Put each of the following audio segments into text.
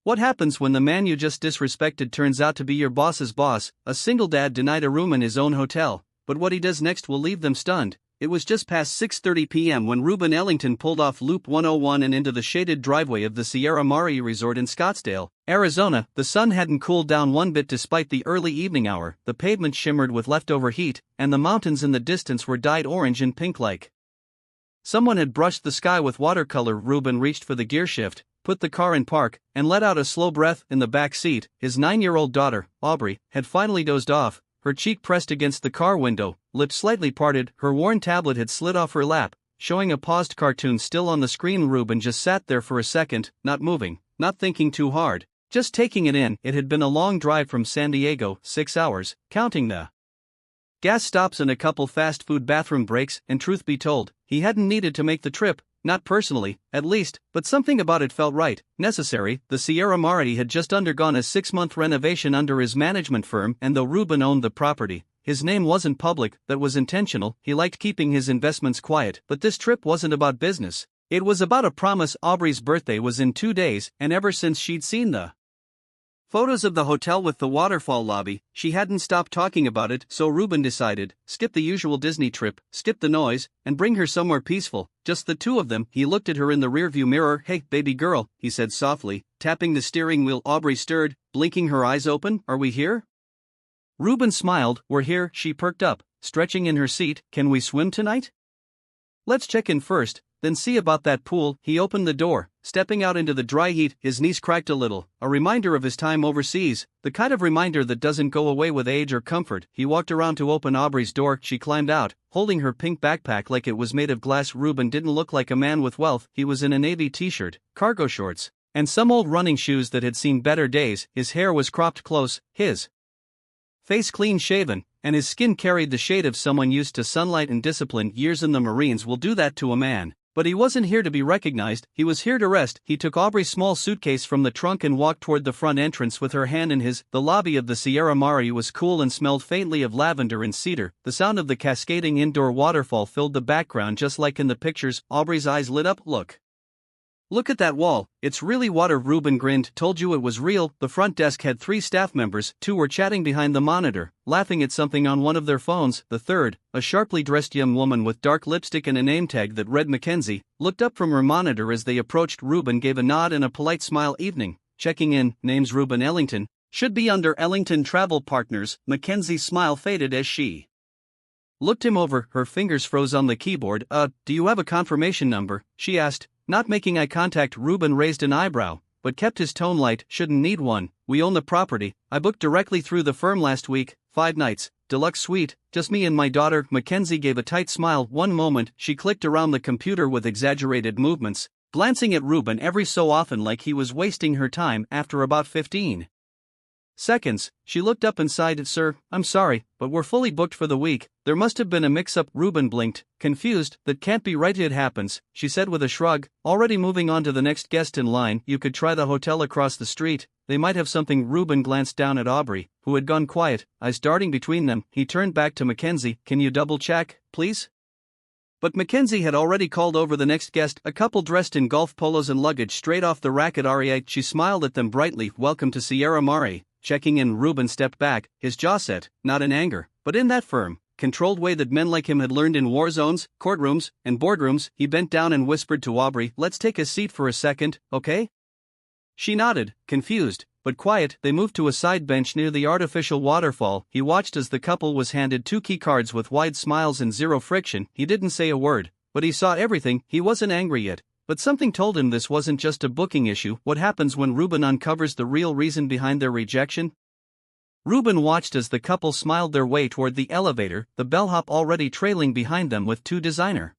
What happens when the man you just disrespected turns out to be your boss's boss? A single dad denied a room in his own hotel, but what he does next will leave them stunned. It was just past 6:30 p.m. when Reuben Ellington pulled off Loop 101 and into the shaded driveway of the Sierra Mare Resort in Scottsdale, Arizona. The sun hadn't cooled down one bit despite the early evening hour, the pavement shimmered with leftover heat, and the mountains in the distance were dyed orange and pink like someone had brushed the sky with watercolor. Reuben reached for the gear shift, put the car in park, and let out a slow breath. In the back seat, his 9-year-old daughter, Aubrey, had finally dozed off, her cheek pressed against the car window, lips slightly parted. Her worn tablet had slid off her lap, showing a paused cartoon still on the screen. Reuben just sat there for a second, not moving, not thinking too hard, just taking it in. It had been a long drive from San Diego, 6 hours, counting the gas stops and a couple fast food bathroom breaks, and truth be told, he hadn't needed to make the trip, not personally, at least, but something about it felt right, necessary. The Sierra Mare had just undergone a 6-month renovation under his management firm, and though Reuben owned the property, his name wasn't public. That was intentional. He liked keeping his investments quiet, but this trip wasn't about business. It was about a promise. Aubrey's birthday was in 2 days, and ever since she'd seen the photos of the hotel with the waterfall lobby, she hadn't stopped talking about it. So Reuben decided, skip the usual Disney trip, skip the noise, and bring her somewhere peaceful, just the two of them. He looked at her in the rearview mirror. "Hey, baby girl," he said softly, tapping the steering wheel. Aubrey stirred, blinking her eyes open. "Are we here?" Reuben smiled. "We're here." She perked up, stretching in her seat. "Can we swim tonight?" "Let's check in first, then see about that pool." He opened the door, stepping out into the dry heat. His knees cracked a little, a reminder of his time overseas, the kind of reminder that doesn't go away with age or comfort. He walked around to open Aubrey's door. She climbed out, holding her pink backpack like it was made of glass. Reuben didn't look like a man with wealth. He was in a navy t-shirt, cargo shorts, and some old running shoes that had seen better days. His hair was cropped close, his face clean shaven, and his skin carried the shade of someone used to sunlight and discipline. Years in the Marines will do that to a man. But he wasn't here to be recognized, he was here to rest. He took Aubrey's small suitcase from the trunk and walked toward the front entrance with her hand in his. The lobby of the Sierra Mare was cool and smelled faintly of lavender and cedar. The sound of the cascading indoor waterfall filled the background just like in the pictures. Aubrey's eyes lit up. Look at that wall, it's really water." Reuben grinned. "Told you it was real." The front desk had 3 staff members. 2 were chatting behind the monitor, laughing at something on one of their phones. The third, a sharply dressed young woman with dark lipstick and a name tag that read Mackenzie, looked up from her monitor as they approached. Reuben gave a nod and a polite smile. "Evening, checking in, name's Reuben Ellington, should be under Ellington Travel Partners." Mackenzie's smile faded as she looked him over. Her fingers froze on the keyboard. Do you have a confirmation number?" she asked. Not making eye contact. Reuben raised an eyebrow, but kept his tone light. "Shouldn't need one, we own the property. I booked directly through the firm last week, 5 nights, deluxe suite, just me and my daughter." Mackenzie gave a tight smile. "One moment." She clicked around the computer with exaggerated movements, glancing at Reuben every so often like he was wasting her time. After about 15 seconds, she looked up and sighed. "Sir, I'm sorry, but we're fully booked for the week. There must have been a mix-up." Reuben blinked, confused. "That can't be right." "It happens," she said with a shrug, already moving on to the next guest in line. "You could try the hotel across the street, they might have something." Reuben glanced down at Aubrey, who had gone quiet, eyes darting between them. He turned back to Mackenzie. "Can you double-check, please?" But Mackenzie had already called over the next guest, a couple dressed in golf polos and luggage straight off the rack at REA. She smiled at them brightly. "Welcome to Sierra Mare." Checking in, Reuben stepped back, his jaw set, not in anger, but in that firm, controlled way that men like him had learned in war zones, courtrooms, and boardrooms. He bent down and whispered to Aubrey, "Let's take a seat for a second, okay?" She nodded, confused, but quiet. They moved to a side bench near the artificial waterfall. He watched as the couple was handed 2 key cards with wide smiles and zero friction. He didn't say a word, but he saw everything. He wasn't angry yet, but something told him this wasn't just a booking issue. What happens when Reuben uncovers the real reason behind their rejection? Reuben watched as the couple smiled their way toward the elevator, the bellhop already trailing behind them with 2 designer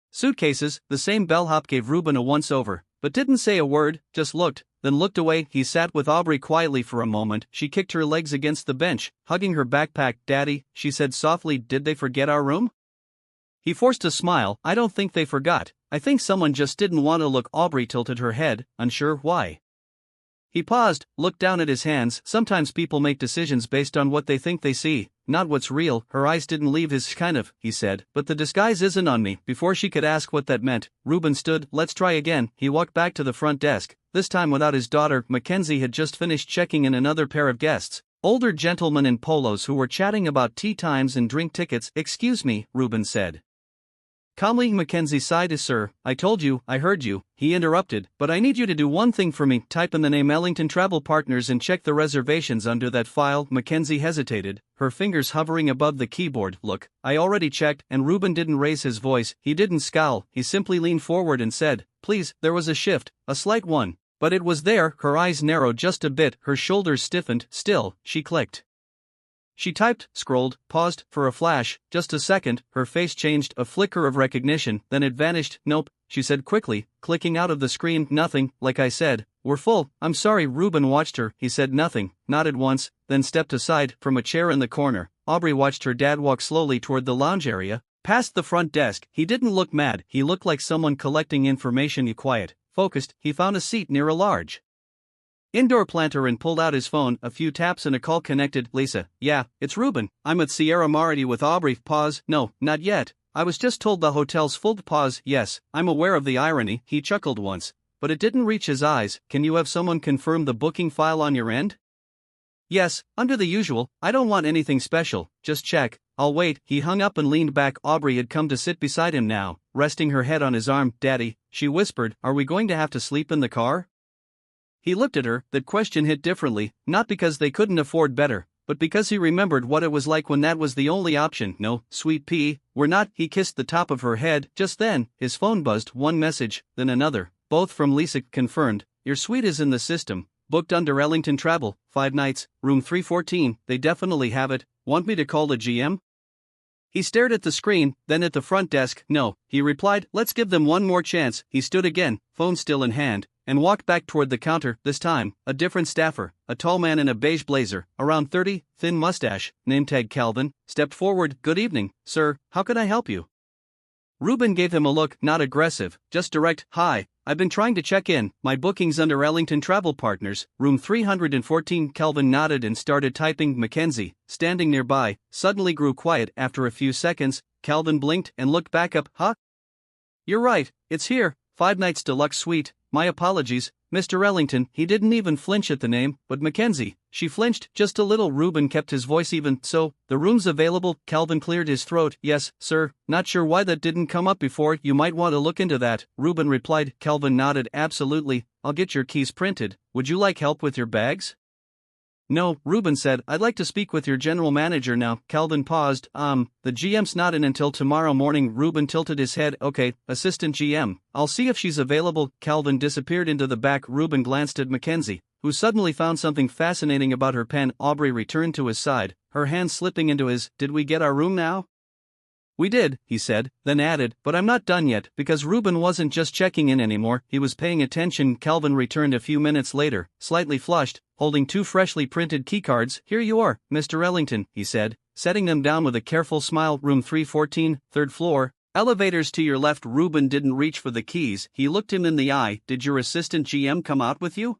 suitcases. The same bellhop gave Reuben a once-over, but didn't say a word, just looked, then looked away. He sat with Aubrey quietly for a moment. She kicked her legs against the bench, hugging her backpack. "Daddy," she said softly, "did they forget our room?" He forced a smile. "I don't think they forgot. I think someone just didn't want to look." Aubrey tilted her head, unsure why. He paused, looked down at his hands. Sometimes people make decisions based on what they think they see, not what's real. Her eyes didn't leave his. Kind of, he said, but the disguise isn't on me. Before she could ask what that meant, Reuben stood. Let's try again. He walked back to the front desk, this time without his daughter. Mackenzie had just finished checking in another pair of guests, older gentlemen in polos who were chatting about tea times and drink tickets. Excuse me, Reuben said. Calmly, Mackenzie sighed. Sir, I told you, I heard you, he interrupted, but I need you to do one thing for me. Type in the name Ellington Travel Partners and check the reservations under that file. Mackenzie hesitated, her fingers hovering above the keyboard. Look, I already checked. And Reuben didn't raise his voice, he didn't scowl, he simply leaned forward and said, please. There was a shift, a slight one, but it was there. Her eyes narrowed just a bit, her shoulders stiffened. Still, she clicked. She typed, scrolled, paused, for a flash, just a second, her face changed, a flicker of recognition, then it vanished. Nope, she said quickly, clicking out of the screen. Nothing, like I said, we're full. I'm sorry. Reuben watched her. He said nothing, nodded once, then stepped aside. From a chair in the corner, Aubrey watched her dad walk slowly toward the lounge area, past the front desk. He didn't look mad, he looked like someone collecting information. Quiet, focused, he found a seat near a large indoor planter and pulled out his phone. A few taps and a call connected. Lisa, yeah, it's Reuben. I'm at Sierra Marity with Aubrey. Pause. No, not yet. I was just told the hotel's full. Pause. Yes, I'm aware of the irony. He chuckled once, but it didn't reach his eyes. Can you have someone confirm the booking file on your end? Yes, under the usual. I don't want anything special, just check. I'll wait. He hung up and leaned back. Aubrey had come to sit beside him now, resting her head on his arm. Daddy, she whispered, are we going to have to sleep in the car? He looked at her. That question hit differently, not because they couldn't afford better, but because he remembered what it was like when that was the only option. No, sweet pea, we're not. He kissed the top of her head. Just then, his phone buzzed. One message, then another, both from Lisa. Confirmed, your suite is in the system, booked under Ellington Travel, 5 nights, room 314, they definitely have it. Want me to call the GM? He stared at the screen, then at the front desk. No, he replied, let's give them one more chance. He stood again, phone still in hand, and walked back toward the counter. This time, a different staffer, a tall man in a beige blazer, around 30, thin mustache, name tag Calvin, stepped forward. Good evening, sir, how can I help you? Reuben gave him a look, not aggressive, just direct. Hi, I've been trying to check in, my booking's under Ellington Travel Partners, room 314. Calvin nodded and started typing. Mackenzie, standing nearby, suddenly grew quiet. After a few seconds, Calvin blinked and looked back up. Huh? You're right, it's here, 5 nights deluxe suite. My apologies, Mr. Ellington. He didn't even flinch at the name, but Mackenzie, she flinched just a little. Reuben kept his voice even. So, the room's available? Calvin cleared his throat. Yes, sir, not sure why that didn't come up before. You might want to look into that, Reuben replied. Calvin nodded. Absolutely, I'll get your keys printed. Would you like help with your bags? No, Reuben said, I'd like to speak with your general manager now. Calvin paused. The GM's not in until tomorrow morning. Reuben tilted his head. Okay, assistant GM, I'll see if she's available. Calvin disappeared into the back. Reuben glanced at Mackenzie, who suddenly found something fascinating about her pen. Aubrey returned to his side, her hand slipping into his. Did we get our room now? We did, he said, then added, but I'm not done yet, because Reuben wasn't just checking in anymore, he was paying attention. Calvin returned a few minutes later, slightly flushed, holding 2 freshly printed keycards. Here you are, Mr. Ellington, he said, setting them down with a careful smile. Room 314, 3rd floor, elevators to your left. Reuben didn't reach for the keys, he looked him in the eye. Did your assistant GM come out with you?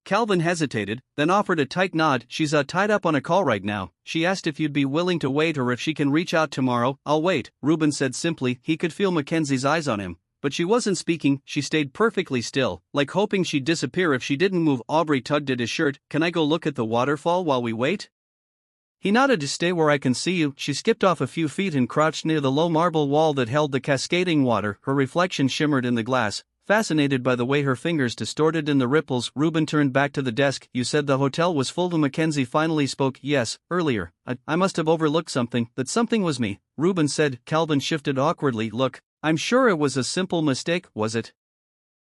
Calvin hesitated, then offered a tight nod. She's tied up on a call right now. She asked if you'd be willing to wait or if she can reach out tomorrow. I'll wait, Reuben said simply. He could feel Mackenzie's eyes on him, but she wasn't speaking. She stayed perfectly still, like hoping she'd disappear if she didn't move. Aubrey tugged at his shirt. Can I go look at the waterfall while we wait? He nodded. To stay where I can see you. She skipped off a few feet and crouched near the low marble wall that held the cascading water. Her reflection shimmered in the glass, fascinated by the way her fingers distorted in the ripples. Reuben turned back to the desk. You said the hotel was full. Mackenzie finally spoke. Yes, earlier. I must have overlooked something. That something was me, Reuben said. Calvin shifted awkwardly. Look, I'm sure it was a simple mistake, was it?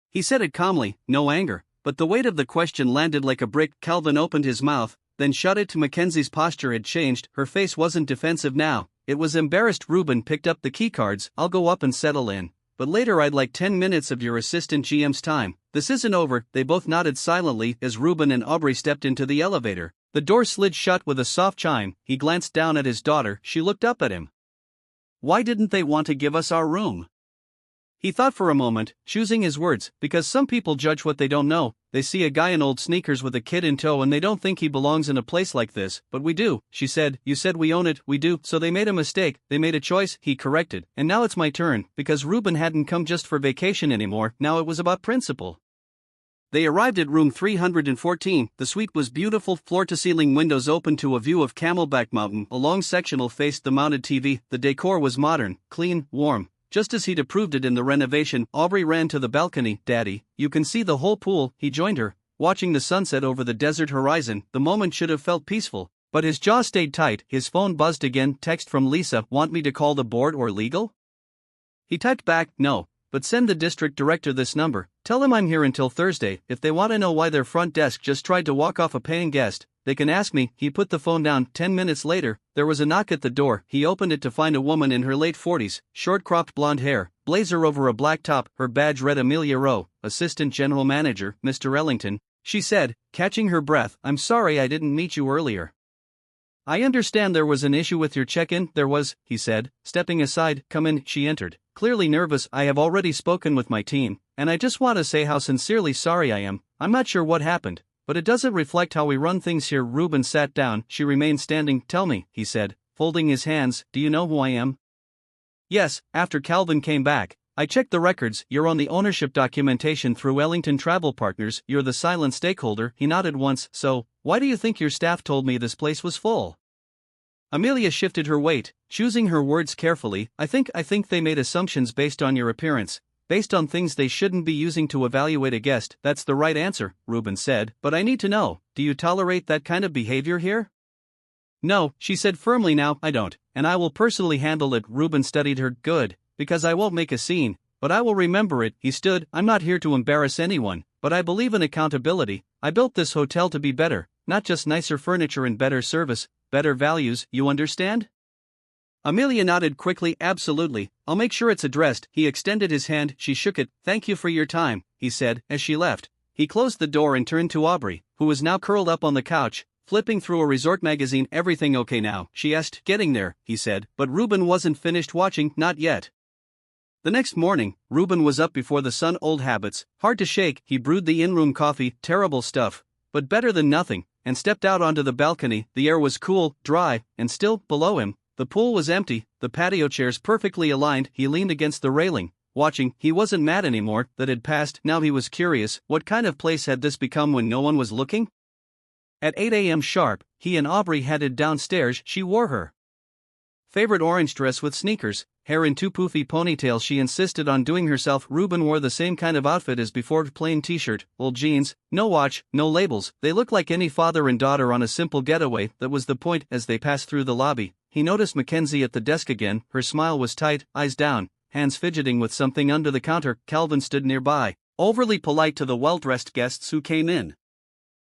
He said it calmly, no anger, but the weight of the question landed like a brick. Calvin opened his mouth, then shut it. Mackenzie's posture had changed. Her face wasn't defensive now, it was embarrassed. Reuben picked up the keycards. I'll go up and settle in, but later I'd like 10 minutes of your assistant GM's time. This isn't over. They both nodded silently as Reuben and Aubrey stepped into the elevator. The door slid shut with a soft chime. He glanced down at his daughter. She looked up at him. Why didn't they want to give us our room? He thought for a moment, choosing his words, because some people judge what they don't know. They see a guy in old sneakers with a kid in tow and they don't think he belongs in a place like this. But we do, she said. You said we own it, we do. So they made a mistake, they made a choice, he corrected. And now it's my turn, because Reuben hadn't come just for vacation anymore, now it was about principle. They arrived at room 314. The suite was beautiful, floor-to-ceiling windows open to a view of Camelback Mountain. A long sectional faced the mounted TV. The decor was modern, clean, warm. Just as he'd approved it in the renovation, Aubrey ran to the balcony. Daddy, you can see the whole pool. He joined her, watching the sunset over the desert horizon. The moment should have felt peaceful, but his jaw stayed tight. His phone buzzed again. Text from Lisa. Want me to call the board or legal? He typed back, no, but send the district director this number. Tell him I'm here until Thursday. If they want to know why their front desk just tried to walk off a paying guest, they can ask me. He put the phone down. 10 minutes later, there was a knock at the door. He opened it to find a woman in her late 40s, short-cropped blonde hair, blazer over a black top. Her badge read Amelia Rowe, Assistant General Manager, Mr. Ellington. She said, catching her breath, I'm sorry I didn't meet you earlier. I understand there was an issue with your check-in. There was, he said, stepping aside. Come in. She entered, clearly nervous. I have already spoken with my team, and I just want to say how sincerely sorry I am. I'm not sure what happened, but it doesn't reflect how we run things here. Reuben sat down. She remained standing. Tell me, he said, folding his hands, do you know who I am? Yes, after Calvin came back, I checked the records. You're on the ownership documentation through Ellington Travel Partners. You're the silent stakeholder. He nodded once. So, why do you think your staff told me this place was full? Amelia shifted her weight, choosing her words carefully. I think they made assumptions based on your appearance, based on things they shouldn't be using to evaluate a guest. That's the right answer, Reuben said, but I need to know, do you tolerate that kind of behavior here? No, she said firmly. Now, I don't, and I will personally handle it. Reuben studied her. Good, because I won't make a scene, but I will remember it. He stood. I'm not here to embarrass anyone, but I believe in accountability. I built this hotel to be better, not just nicer furniture and better service, better values, you understand? Amelia nodded quickly. Absolutely, I'll make sure it's addressed. He extended his hand. She shook it. Thank you for your time, he said, as she left. He closed the door and turned to Aubrey, who was now curled up on the couch, flipping through a resort magazine. Everything okay now? She asked. Getting there, he said, but Reuben wasn't finished watching. Not yet. The next morning, Reuben was up before the sun. Old habits, hard to shake. He brewed the in-room coffee. Terrible stuff, but better than nothing, and stepped out onto the balcony. The air was cool, dry, and still. Below him, the pool was empty, the patio chairs perfectly aligned. He leaned against the railing, watching. He wasn't mad anymore that had passed. Now he was curious. What kind of place had this become when no one was looking? At 8 a.m. sharp, he and Aubrey headed downstairs. She wore her favorite orange dress with sneakers, hair in two poofy ponytails. She insisted on doing herself. Reuben wore the same kind of outfit as before, plain t-shirt, old jeans, no watch, no labels. They looked like any father and daughter on a simple getaway. That was the point. As they passed through the lobby, he noticed Mackenzie at the desk again. Her smile was tight, eyes down, hands fidgeting with something under the counter. Calvin stood nearby, overly polite to the well-dressed guests who came in,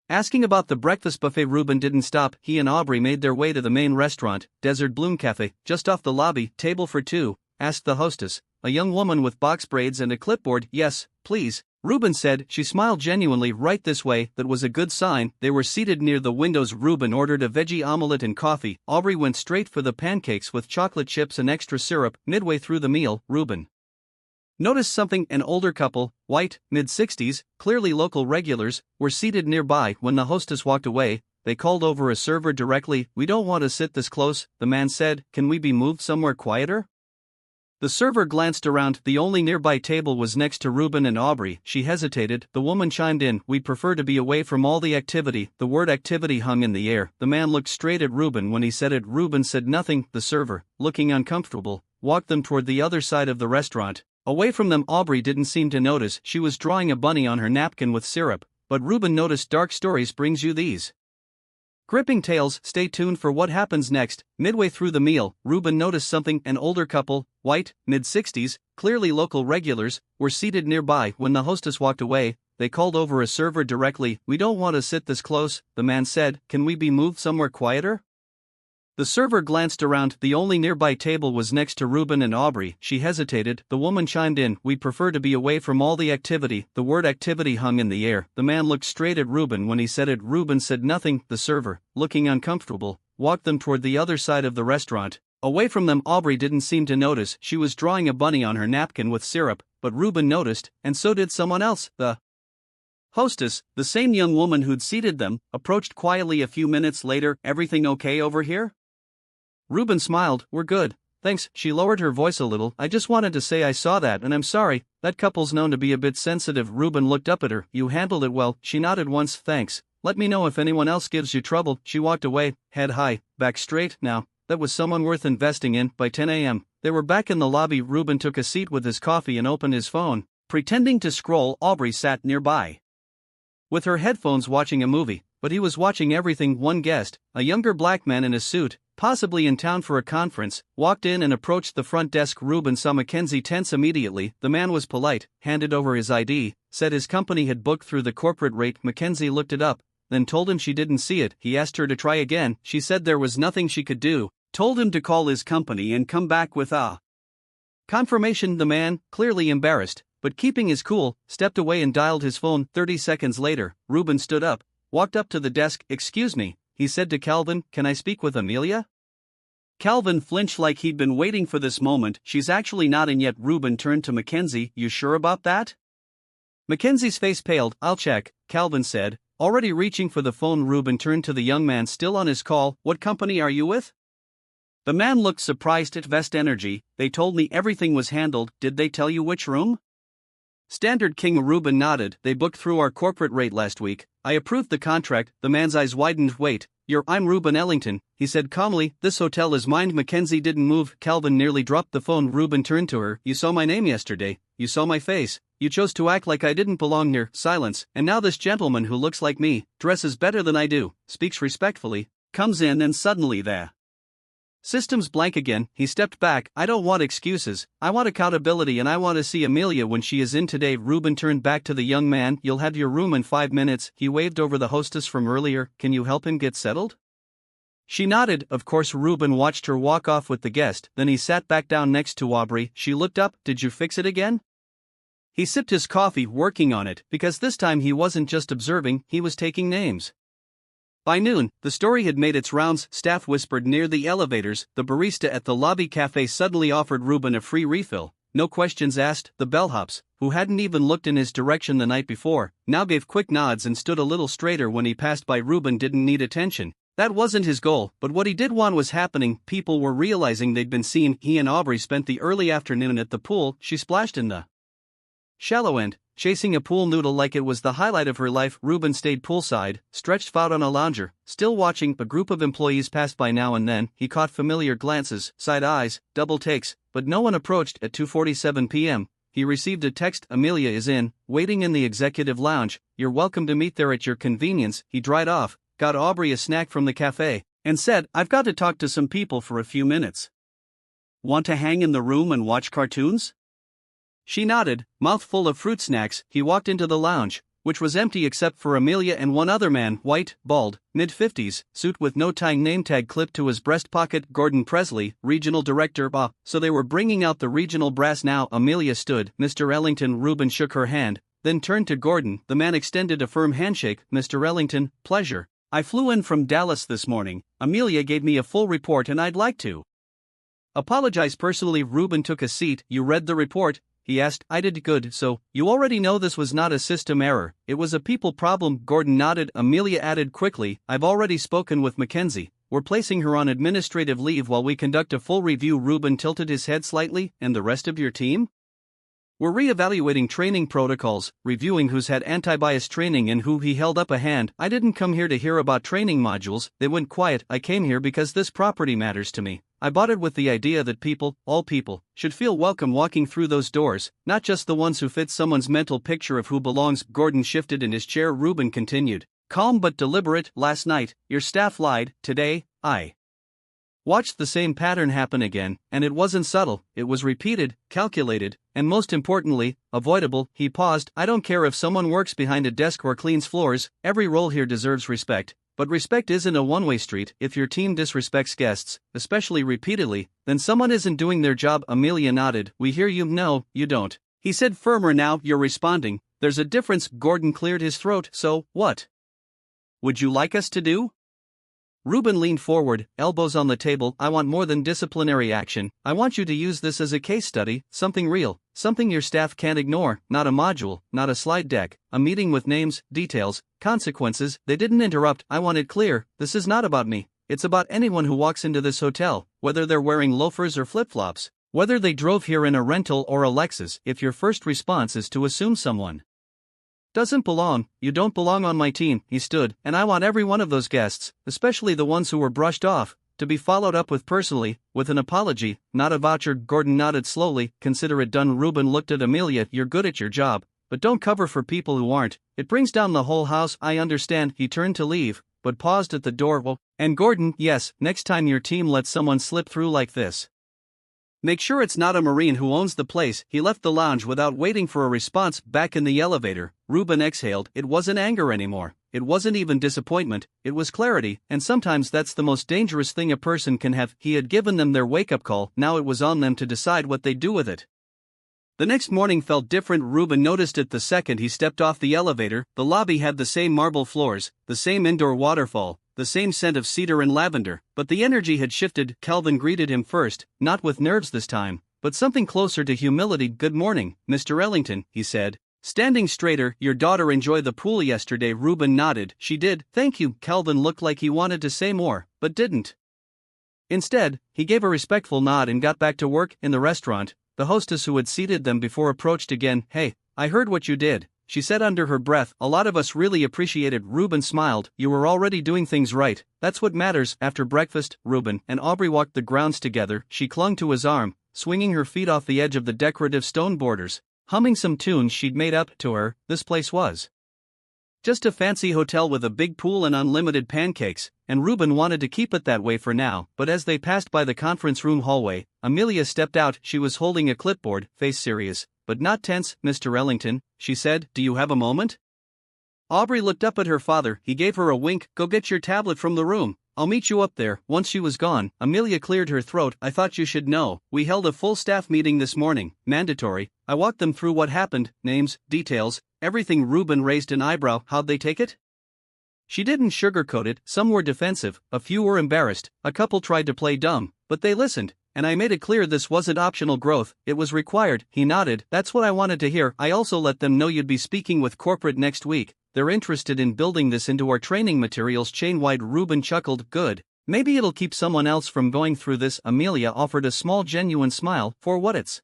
asking about the breakfast buffet. Reuben didn't stop. He and Aubrey made their way to the main restaurant, Desert Bloom Cafe, just off the lobby. Table for two? Asked the hostess, a young woman with box braids and a clipboard. Yes, please, Reuben said. She smiled genuinely. Right this way. That was a good sign. They were seated near the windows. Reuben ordered a veggie omelette and coffee. Aubrey went straight for the pancakes with chocolate chips and extra syrup. Midway through the meal, Reuben noticed something. An older couple, white, mid-60s, clearly local regulars, were seated nearby. When the hostess walked away, they called over a server directly. We don't want to sit this close, the man said. Can we be moved somewhere quieter? The server glanced around. The only nearby table was next to Reuben and Aubrey. She hesitated. The woman chimed in. We'd prefer to be away from all the activity. The word activity hung in the air. The man looked straight at Reuben when he said it. Reuben said nothing. The server, looking uncomfortable, walked them toward the other side of the restaurant. Away from them. Aubrey didn't seem to notice. She was drawing a bunny on her napkin with syrup, but Reuben noticed. Dark stories brings you these gripping tales. Stay tuned for what happens next. Midway through the meal, Reuben noticed something. An older couple, white, mid-60s, clearly local regulars, were seated nearby. When the hostess walked away, they called over a server directly. We don't want to sit this close, the man said. Can we be moved somewhere quieter? The server glanced around. The only nearby table was next to Reuben and Aubrey. She hesitated. The woman chimed in. We'd prefer to be away from all the activity. The word activity hung in the air. The man looked straight at Reuben when he said it. Reuben said nothing. The server, looking uncomfortable, walked them toward the other side of the restaurant. Away from them. Aubrey didn't seem to notice. She was drawing a bunny on her napkin with syrup, but but Reuben noticed, and so did someone else. The hostess, the same young woman who'd seated them, approached quietly a few minutes later. "Everything okay over here?" Reuben smiled. "We're good, thanks." She lowered her voice a little. "I just wanted to say I saw that and I'm sorry, that couple's known to be a bit sensitive." Reuben looked up at her. "You handled it well." She nodded once. "Thanks. Let me know if anyone else gives you trouble." She walked away, head high, back straight. Now, that was someone worth investing in. By 10 a.m., they were back in the lobby. Reuben took a seat with his coffee and opened his phone, pretending to scroll. Aubrey sat nearby, with her headphones, watching a movie, but he was watching everything. One guest, a younger black man in a suit, possibly in town for a conference, walked in and approached the front desk. Reuben saw Mackenzie tense immediately. The man was polite, handed over his ID, said his company had booked through the corporate rate. Mackenzie looked it up, then told him she didn't see it. He asked her to try again. She said there was nothing she could do, told him to call his company and come back with a confirmation. The man, clearly embarrassed, but keeping his cool, stepped away and dialed his phone. 30 seconds later, Reuben stood up, walked up to the desk. "Excuse me," he said to Calvin, "can I speak with Amelia?" Calvin flinched like he'd been waiting for this moment. "She's actually not in yet." Reuben turned to Mackenzie. "You sure about that?" Mackenzie's face paled. "I'll check," Calvin said, already reaching for the phone. Reuben turned to the young man still on his call. "What company are you with?" The man looked surprised. "At Vest Energy. They told me everything was handled." "Did they tell you which room?" Standard King. Reuben nodded. "They booked through our corporate rate last week. I approved the contract." The man's eyes widened. "Wait, I'm Reuben Ellington," he said calmly. "This hotel is mine." Mackenzie didn't move. Calvin nearly dropped the phone. Reuben turned to her. "You saw my name yesterday. You saw my face. You chose to act like I didn't belong here." Silence. "And now this gentleman who looks like me, dresses better than I do, speaks respectfully, comes in and suddenly the system's blank again." He stepped back. "I don't want excuses, I want accountability, and I want to see Amelia when she is in today." Reuben turned back to the young man. "You'll have your room in 5 minutes. He waved over the hostess from earlier. "Can you help him get settled?" She nodded. Of course. Reuben watched her walk off with the guest, then he sat back down next to Aubrey. She looked up. "Did you fix it again?" He sipped his coffee. "Working on it," because this time he wasn't just observing, he was taking names. By noon, the story had made its rounds. Staff whispered near the elevators. The barista at the lobby cafe suddenly offered Reuben a free refill. No questions asked. The bellhops, who hadn't even looked in his direction the night before, now gave quick nods and stood a little straighter when he passed by. Reuben didn't need attention. That wasn't his goal, but what he did want was happening. People were realizing they'd been seen. He and Aubrey spent the early afternoon at the pool. She splashed in the shallow end, chasing a pool noodle like it was the highlight of her life. Reuben stayed poolside, stretched out on a lounger, still watching. A group of employees passed by now and then. He caught familiar glances, side eyes, double takes, but no one approached. At 2:47 p.m., he received a text. "Amelia is in, waiting in the executive lounge. You're welcome to meet there at your convenience." He dried off, got Aubrey a snack from the cafe, and said, "I've got to talk to some people for a few minutes. Want to hang in the room and watch cartoons?" She nodded, mouth full of fruit snacks. He walked into the lounge, which was empty except for Amelia and one other man, white, bald, mid-50s, suit with no tie, name tag clipped to his breast pocket. Gordon Presley, regional director. So they were bringing out the regional brass now. Amelia stood. "Mr. Ellington." Reuben shook her hand, then turned to Gordon. The man extended a firm handshake. "Mr. Ellington, pleasure. I flew in from Dallas this morning. Amelia gave me a full report and I'd like to apologize personally." Reuben took a seat. "You read the report?" he asked. "I did." "Good. So, you already know this was not a system error, it was a people problem." Gordon nodded. Amelia added quickly, "I've already spoken with Mackenzie. We're placing her on administrative leave while we conduct a full review." Reuben tilted his head slightly. "And the rest of your team?" "We're re-evaluating training protocols, reviewing who's had anti-bias training and who." He held up a hand. "I didn't come here to hear about training modules." They went quiet. "I came here because this property matters to me. I bought it with the idea that people, all people, should feel welcome walking through those doors, not just the ones who fit someone's mental picture of who belongs." Gordon shifted in his chair. Reuben continued, calm but deliberate. "Last night, your staff lied. Today, I watched the same pattern happen again, and it wasn't subtle, it was repeated, calculated, and most importantly, avoidable." He paused. "I don't care if someone works behind a desk or cleans floors, every role here deserves respect. But respect isn't a one-way street. If your team disrespects guests, especially repeatedly, then someone isn't doing their job." Amelia nodded. "We hear you." "No, you don't," he said firmer. "Now you're responding. There's a difference." Gordon cleared his throat. "So, what would you like us to do?" Reuben leaned forward, elbows on the table. I want more than disciplinary action. I want you to use this as a case study, something real, something your staff can't ignore, not a module, not a slide deck, a meeting with names, details, consequences. They didn't interrupt. I want it clear, this is not about me. It's about anyone who walks into this hotel, whether they're wearing loafers or flip-flops, whether they drove here in a rental or a Lexus. If your first response is to assume someone doesn't belong, you don't belong on my team. He stood, and I want every one of those guests, especially the ones who were brushed off, to be followed up with personally, with an apology, not a voucher. Gordon nodded slowly. Consider it done. Reuben looked at Amelia. You're good at your job, but don't cover for people who aren't. It brings down the whole house. I understand. He turned to leave, but paused at the door. Well, and Gordon, yes, next time your team lets someone slip through like this, make sure it's not a Marine who owns the place. He left the lounge without waiting for a response. Back in the elevator, Reuben exhaled. It wasn't anger anymore. It wasn't even disappointment. It was clarity, and sometimes that's the most dangerous thing a person can have. He had given them their wake-up call. Now it was on them to decide what they'd do with it. The next morning felt different. Reuben noticed it the second he stepped off the elevator. The lobby had the same marble floors, the same indoor waterfall, the same scent of cedar and lavender, but the energy had shifted. Calvin greeted him first, not with nerves this time, but something closer to humility. Good morning, Mr. Ellington, he said, standing straighter. Your daughter enjoyed the pool yesterday? Reuben nodded. She did, thank you. Calvin looked like he wanted to say more, but didn't. Instead, he gave a respectful nod and got back to work. In the restaurant, the hostess who had seated them before approached again. Hey, I heard what you did, she said under her breath. A lot of us really appreciate it. Reuben smiled. You were already doing things right. That's what matters. After breakfast, Reuben and Aubrey walked the grounds together. She clung to his arm, swinging her feet off the edge of the decorative stone borders, humming some tunes she'd made up. To her, this place was just a fancy hotel with a big pool and unlimited pancakes, and Reuben wanted to keep it that way for now. But as they passed by the conference room hallway, Amelia stepped out. She was holding a clipboard, face serious, but not tense. Mr. Ellington, she said, do you have a moment? Aubrey looked up at her father. He gave her a wink. Go get your tablet from the room. I'll meet you up there. Once she was gone, Amelia cleared her throat. I thought you should know. We held a full staff meeting this morning. Mandatory. I walked them through what happened, names, details, everything. Reuben raised an eyebrow. How'd they take it? She didn't sugarcoat it. Some were defensive, a few were embarrassed, a couple tried to play dumb, but they listened. And I made it clear this wasn't optional growth, it was required. He nodded. That's what I wanted to hear. I also let them know you'd be speaking with corporate next week. They're interested in building this into our training materials chain-wide. Reuben chuckled. Good. Maybe it'll keep someone else from going through this. Amelia offered a small genuine smile. For what it's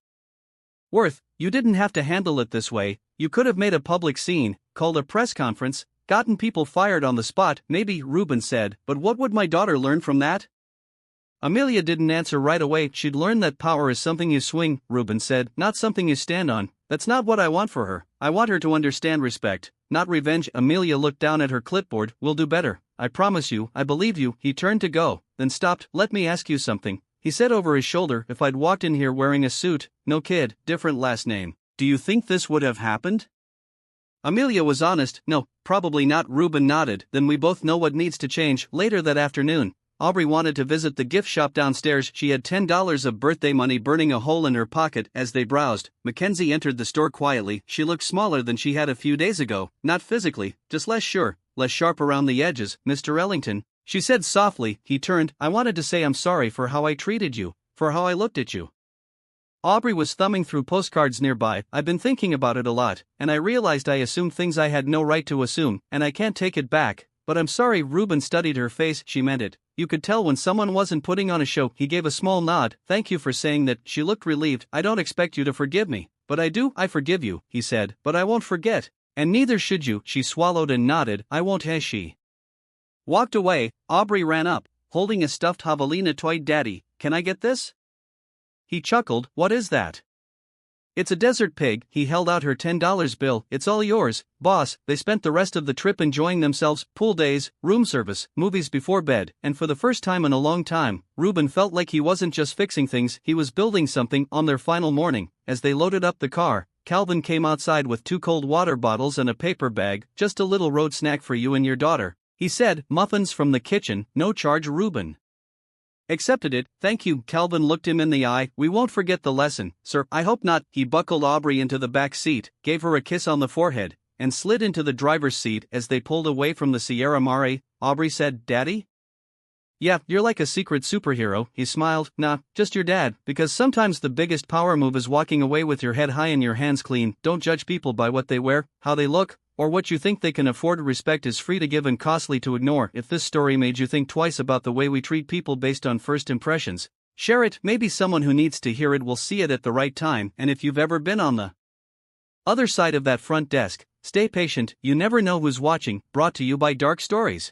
worth, you didn't have to handle it this way. You could have made a public scene, called a press conference, gotten people fired on the spot. Maybe, Reuben said, but what would my daughter learn from that? Amelia didn't answer right away. She'd learn that power is something you swing, Reuben said, not something you stand on. That's not what I want for her. I want her to understand respect, not revenge. Amelia looked down at her clipboard. We'll do better. I promise you, I believe you. He turned to go, then stopped. Let me ask you something, he said over his shoulder. If I'd walked in here wearing a suit, no kid, different last name, do you think this would have happened? Amelia was honest. No, probably not. Reuben nodded. Then we both know what needs to change. Later that afternoon, Aubrey wanted to visit the gift shop downstairs. She had $10 of birthday money burning a hole in her pocket. As they browsed, Mackenzie entered the store quietly. She looked smaller than she had a few days ago, not physically, just less sure, less sharp around the edges. Mr. Ellington, she said softly. He turned. I wanted to say I'm sorry for how I treated you, for how I looked at you. Aubrey was thumbing through postcards nearby. I've been thinking about it a lot, and I realized I assumed things I had no right to assume, and I can't take it back. But I'm sorry. Reuben studied her face. She meant it. You could tell when someone wasn't putting on a show. He gave a small nod. Thank you for saying that. She looked relieved. I don't expect you to forgive me, but I do. I forgive you, he said, but I won't forget. And neither should you. She swallowed and nodded. I won't. As she walked away, Aubrey ran up, holding a stuffed javelina toy. Daddy, can I get this? He chuckled. What is that? It's a desert pig. He held out her $10 bill. It's all yours, boss. They spent the rest of the trip enjoying themselves, pool days, room service, movies before bed, and for the first time in a long time, Reuben felt like he wasn't just fixing things, he was building something. On their final morning, as they loaded up the car, Calvin came outside with 2 cold water bottles and a paper bag. Just a little road snack for you and your daughter, he said. Muffins from the kitchen, no charge. Reuben accepted it. Thank you. Calvin looked him in the eye. We won't forget the lesson, sir. I hope not. He buckled Aubrey into the back seat, gave her a kiss on the forehead, and slid into the driver's seat. As they pulled away from the Sierra Mare, Aubrey said, Daddy? Yeah, you're like a secret superhero, he smiled. Nah, just your dad, because sometimes the biggest power move is walking away with your head high and your hands clean. Don't judge people by what they wear, how they look, or what you think they can afford. Respect is free to give and costly to ignore. If this story made you think twice about the way we treat people based on first impressions, share it. Maybe someone who needs to hear it will see it at the right time. And if you've ever been on the other side of that front desk, stay patient, you never know who's watching. Brought to you by Dark Stories.